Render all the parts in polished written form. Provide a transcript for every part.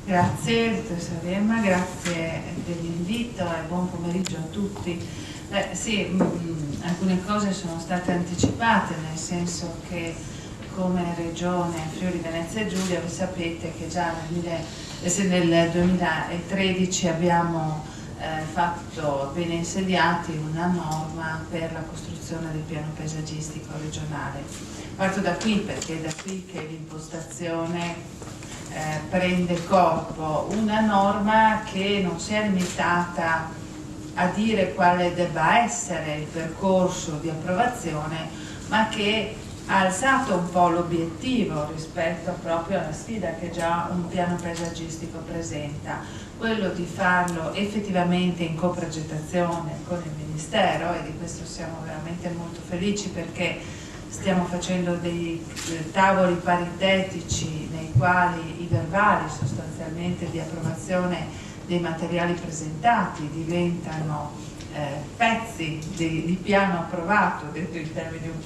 Grazie dottoressa Remma, grazie dell'invito e buon pomeriggio a tutti. Sì, alcune cose sono state anticipate, nel senso che come Regione Friuli Venezia Giulia voi sapete che già nel 2013 abbiamo fatto appena insediati una norma per la costruzione del piano paesaggistico regionale. Parto da qui perché è da qui che l'impostazione prende corpo, una norma che non si è limitata a dire quale debba essere il percorso di approvazione, ma che ha alzato un po' l'obiettivo rispetto proprio alla sfida che già un piano paesaggistico presenta, quello di farlo effettivamente in coprogettazione con il Ministero, e di questo siamo veramente molto felici perché stiamo facendo dei tavoli paritetici nei quali i verbali sostanzialmente di approvazione dei materiali presentati diventano pezzi di piano approvato, detto in termini un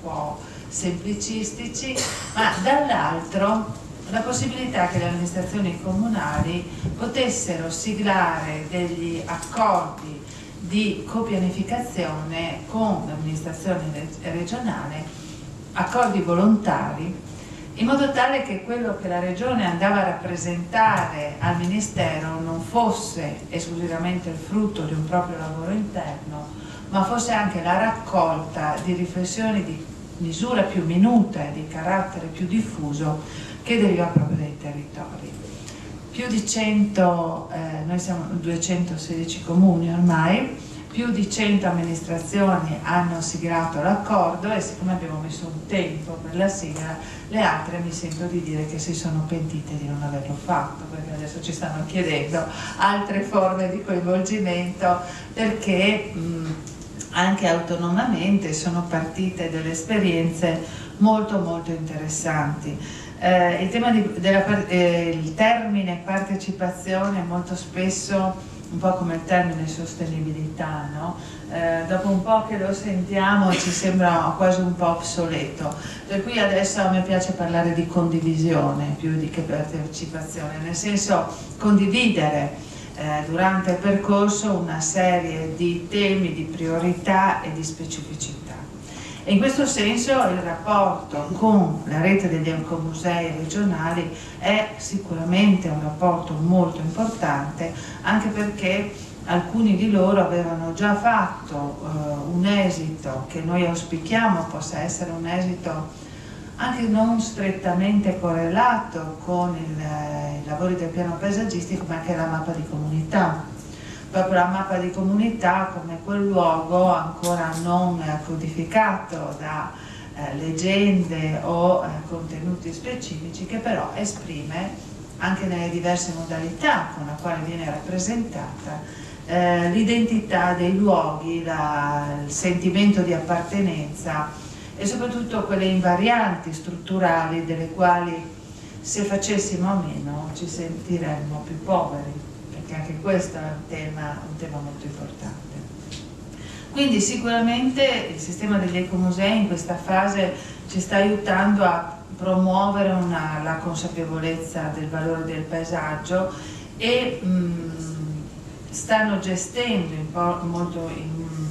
po' semplicistici, ma dall'altro la possibilità che le amministrazioni comunali potessero siglare degli accordi di copianificazione con l'amministrazione regionale, accordi volontari, in modo tale che quello che la Regione andava a rappresentare al Ministero non fosse esclusivamente il frutto di un proprio lavoro interno, ma fosse anche la raccolta di riflessioni di misura più minuta e di carattere più diffuso che deriva proprio dai territori. Più di 100, noi siamo 216 comuni ormai, più di 100 amministrazioni hanno siglato l'accordo, e siccome abbiamo messo un tempo per la sigla, le altre mi sento di dire che si sono pentite di non averlo fatto, perché adesso ci stanno chiedendo altre forme di coinvolgimento, perché anche autonomamente sono partite delle esperienze molto interessanti. Il termine partecipazione molto spesso, un po' come il termine sostenibilità, no? Dopo un po' che lo sentiamo ci sembra quasi un po' obsoleto, per cui adesso a me piace parlare di condivisione più di che partecipazione, nel senso condividere durante il percorso una serie di temi, di priorità e di specificità. E in questo senso il rapporto con la rete degli ecomusei regionali è sicuramente un rapporto molto importante, anche perché alcuni di loro avevano già fatto un esito che noi auspichiamo possa essere un esito anche non strettamente correlato con i lavori del piano paesaggistico, ma anche la mappa di comunità. Proprio la mappa di comunità come quel luogo ancora non codificato da leggende o contenuti specifici, che però esprime anche nelle diverse modalità con la quale viene rappresentata l'identità dei luoghi, il sentimento di appartenenza e soprattutto quelle invarianti strutturali delle quali, se facessimo a meno, ci sentiremmo più poveri, perché anche questo è un tema molto importante. Quindi sicuramente il sistema degli ecomusei in questa fase ci sta aiutando a promuovere la consapevolezza del valore del paesaggio e stanno gestendo in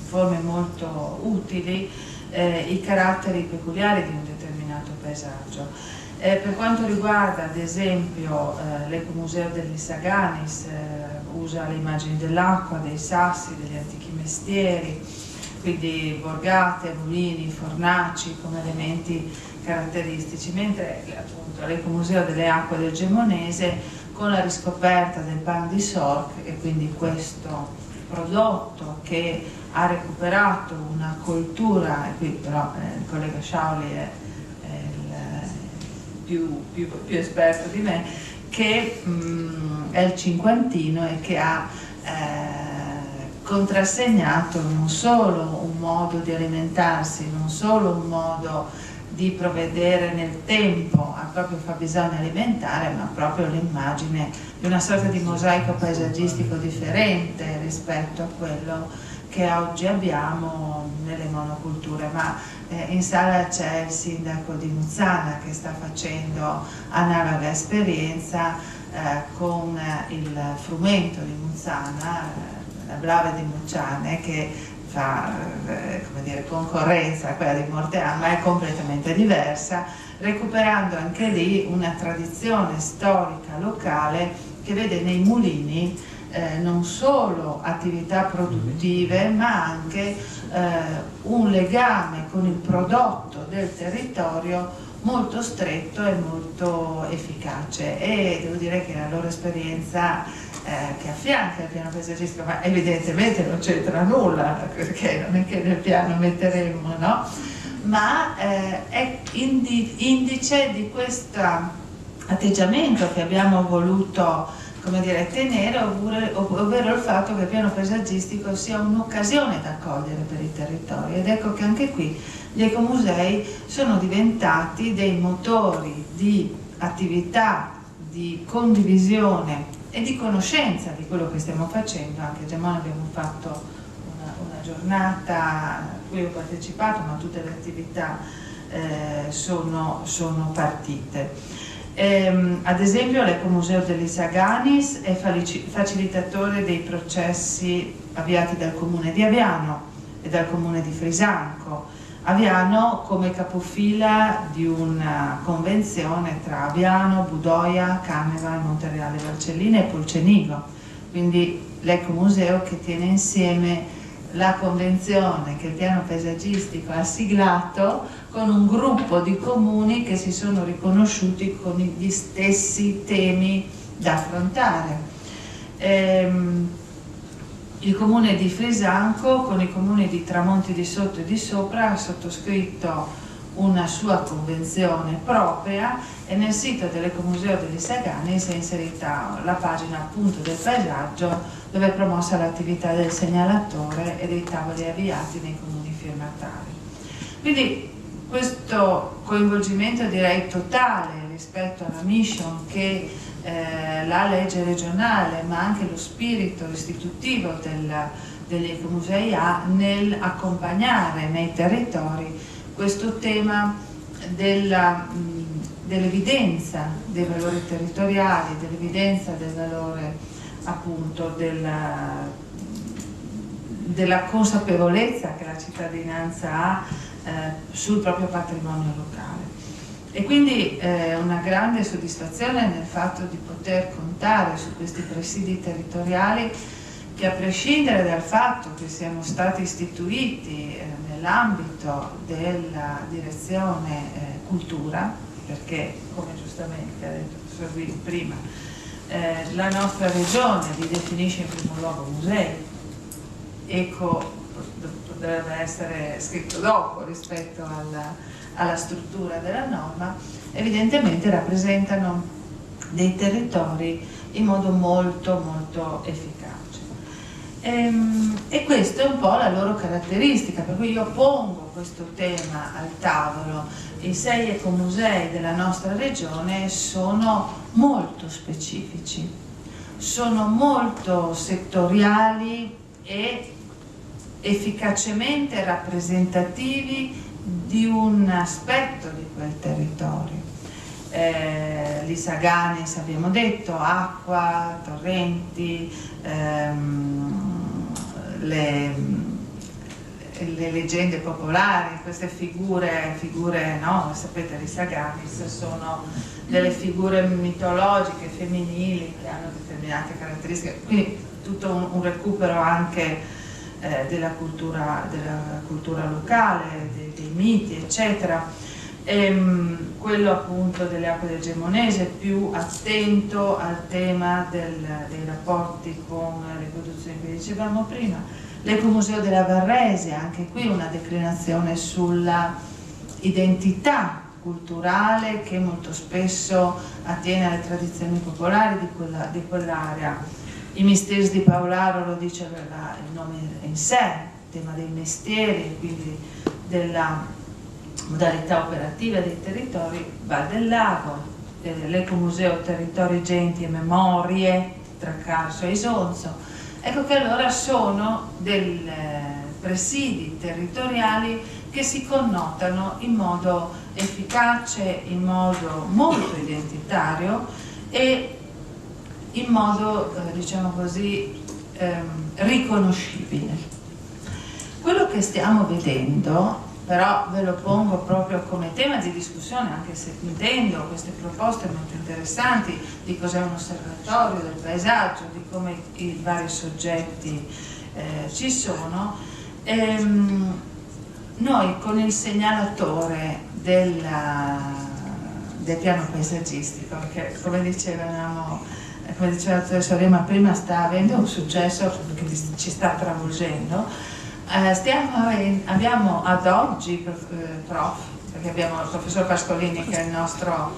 forme molto utili i caratteri peculiari di un determinato paesaggio. Per quanto riguarda ad esempio l'Ecomuseo degli Saganis, usa le immagini dell'acqua, dei sassi, degli antichi mestieri, quindi borgate, mulini, fornaci come elementi caratteristici, mentre appunto l'Ecomuseo delle acque del Gemonese, con la riscoperta del pan di Sorc, e quindi questo prodotto che ha recuperato una cultura, e qui però il collega Sciauli è più esperto di me, che è il cinquantino e che ha contrassegnato non solo un modo di alimentarsi, non solo un modo di provvedere nel tempo al proprio fabbisogno alimentare, ma proprio l'immagine di una sorta di mosaico paesaggistico differente rispetto a quello che oggi abbiamo nelle monoculture. Ma in sala c'è il sindaco di Nuzzana che sta facendo analoga esperienza con il frumento di Muzzana, la Blave di Mucciane, che fa come dire, concorrenza a quella di Mortean, ma è completamente diversa, recuperando anche lì una tradizione storica locale che vede nei mulini non solo attività produttive, ma anche un legame con il prodotto del territorio molto stretto e molto efficace. E devo dire che la loro esperienza che affianca il piano paesaggistico, ma evidentemente non c'entra nulla, perché non è che nel piano metteremo, no? Ma è indice di questo atteggiamento che abbiamo voluto, come dire, tenere, ovvero il fatto che il piano paesaggistico sia un'occasione da accogliere per i territori. Ed ecco che anche qui gli ecomusei sono diventati dei motori di attività, di condivisione e di conoscenza di quello che stiamo facendo. Anche a Gemona abbiamo fatto una giornata a cui ho partecipato, ma tutte le attività sono partite. Ad esempio l'Ecomuseo dell'Isaganis è facilitatore dei processi avviati dal Comune di Aviano e dal Comune di Frisanco. Aviano come capofila di una convenzione tra Aviano, Budoia, Caneva, Montereale Valcellina e Polcenigo. Quindi l'Ecomuseo che tiene insieme la convenzione che il piano paesaggistico ha siglato con un gruppo di comuni che si sono riconosciuti con gli stessi temi da affrontare. Il comune di Frisanco con i comuni di Tramonti di Sotto e di Sopra ha sottoscritto una sua convenzione propria e nel sito dell'Ecomuseo dell'Isaganis è inserita la pagina appunto del paesaggio, dove è promossa l'attività del segnalatore e dei tavoli avviati nei comuni firmatari. Quindi questo coinvolgimento, direi, totale rispetto alla mission che la legge regionale, ma anche lo spirito istitutivo degli ecomusei ha nel accompagnare nei territori questo tema dell'evidenza dei valori territoriali, dell'evidenza del valore appunto della consapevolezza che la cittadinanza ha sul proprio patrimonio locale. E quindi una grande soddisfazione nel fatto di poter contare su questi presidi territoriali che, a prescindere dal fatto che siano stati istituiti nell'ambito della direzione cultura, perché come giustamente ha detto il professor Guidi prima, la nostra regione li definisce in primo luogo musei, eco dovrebbe essere scritto dopo rispetto alla struttura della norma, evidentemente rappresentano dei territori in modo molto efficace. E questa è un po' la loro caratteristica, per cui io pongo questo tema al tavolo. I 6 ecomusei della nostra regione sono molto specifici, sono molto settoriali e efficacemente rappresentativi di un aspetto di quel territorio. L'Isaganis abbiamo detto, acqua, torrenti, le leggende popolari, queste figure no? Sapete, l'Isaganis sono delle figure mitologiche femminili che hanno determinate caratteristiche, quindi tutto un recupero anche della cultura locale, dei miti, eccetera. Quello appunto delle acque del Gemonese, più attento al tema dei rapporti con le produzioni che dicevamo prima. L'Ecomuseo della Varrese, anche qui una declinazione sulla identità culturale che molto spesso attiene alle tradizioni popolari di quell'area. I misteri di Paolaro, lo dice il nome in sé, il tema dei mestieri, quindi della modalità operativa dei territori. Val del Lago, l'Ecomuseo Territori, Genti e Memorie tra Carso e Isonzo. Ecco che allora sono dei presidi territoriali che si connotano in modo efficace, in modo molto identitario e in modo, diciamo così, riconoscibile. Quello che stiamo vedendo, però ve lo pongo proprio come tema di discussione, anche se intendo queste proposte molto interessanti di cos'è un osservatorio del paesaggio, di come i vari soggetti ci sono. Noi con il segnalatore del piano paesaggistico, che come diceva la dottoressa Rema prima, sta avendo un successo che ci sta travolgendo. Abbiamo ad oggi, perché abbiamo il professor Pascolini che è il nostro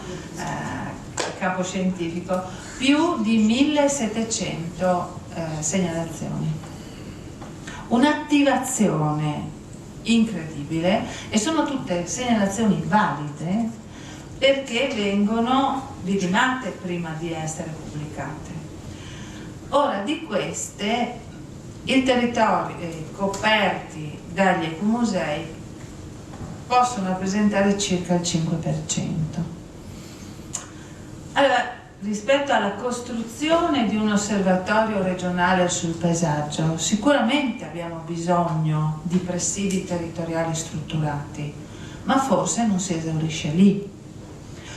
capo scientifico, più di 1700 segnalazioni. Un'attivazione incredibile, e sono tutte segnalazioni valide perché vengono vidimate prima di essere pubblicate. Ora, di queste, i territori coperti dagli ecomusei possono rappresentare circa il 5%. Allora, rispetto alla costruzione di un osservatorio regionale sul paesaggio, sicuramente abbiamo bisogno di presidi territoriali strutturati, ma forse non si esaurisce lì.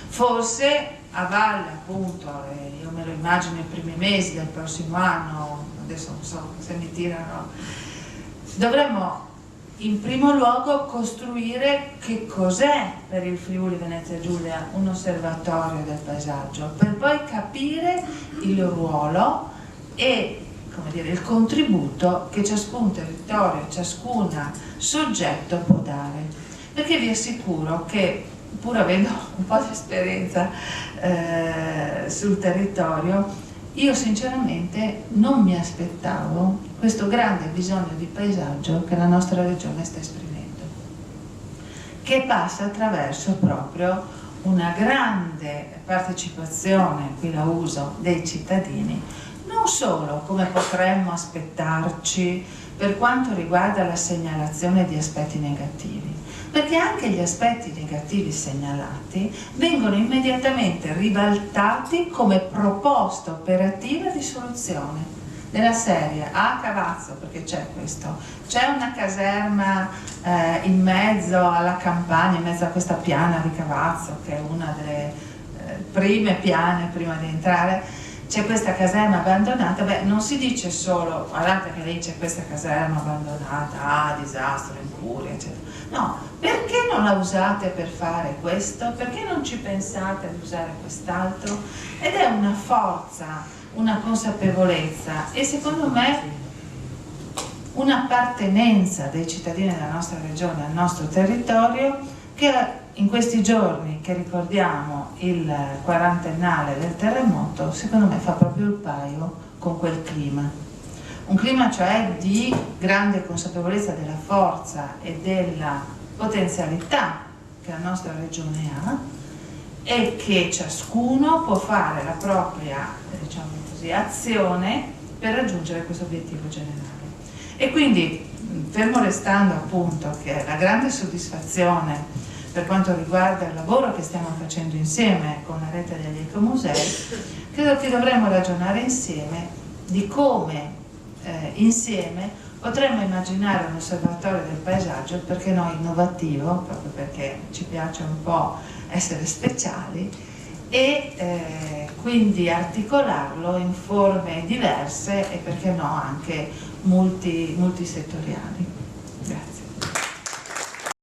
Forse a valle, appunto, io me lo immagino i primi mesi del prossimo anno, adesso non so se mi tirano, dovremmo in primo luogo costruire che cos'è per il Friuli Venezia Giulia un osservatorio del paesaggio, per poi capire il ruolo e, come dire, il contributo che ciascun territorio, ciascun soggetto può dare. Perché vi assicuro che, pur avendo un po' di esperienza sul territorio, io sinceramente non mi aspettavo questo grande bisogno di paesaggio che la nostra regione sta esprimendo, che passa attraverso proprio una grande partecipazione, qui la uso, dei cittadini, non solo come potremmo aspettarci per quanto riguarda la segnalazione di aspetti negativi, perché anche gli aspetti negativi segnalati vengono immediatamente ribaltati come proposta operativa di soluzione, della serie a Cavazzo, perché c'è questo, c'è una caserma in mezzo alla campagna, in mezzo a questa piana di Cavazzo, che è una delle prime piane prima di entrare, c'è questa caserma abbandonata. Beh, non si dice solo guardate che lì c'è questa caserma abbandonata, disastro, incuria, eccetera. No, perché non la usate per fare questo? Perché non ci pensate ad usare quest'altro? Ed è una forza, una consapevolezza e secondo me un'appartenenza dei cittadini della nostra regione al nostro territorio, che in questi giorni che ricordiamo il quarantennale del terremoto, secondo me fa proprio il paio con quel clima. Un clima cioè di grande consapevolezza della forza e della potenzialità che la nostra regione ha e che ciascuno può fare la propria, diciamo così, azione per raggiungere questo obiettivo generale. E quindi, fermo restando appunto che la grande soddisfazione per quanto riguarda il lavoro che stiamo facendo insieme con la rete degli ecomusei, credo che dovremmo ragionare insieme di come insieme potremmo immaginare un osservatorio del paesaggio, perché no, innovativo, proprio perché ci piace un po' essere speciali, e quindi articolarlo in forme diverse e perché no anche multisettoriali.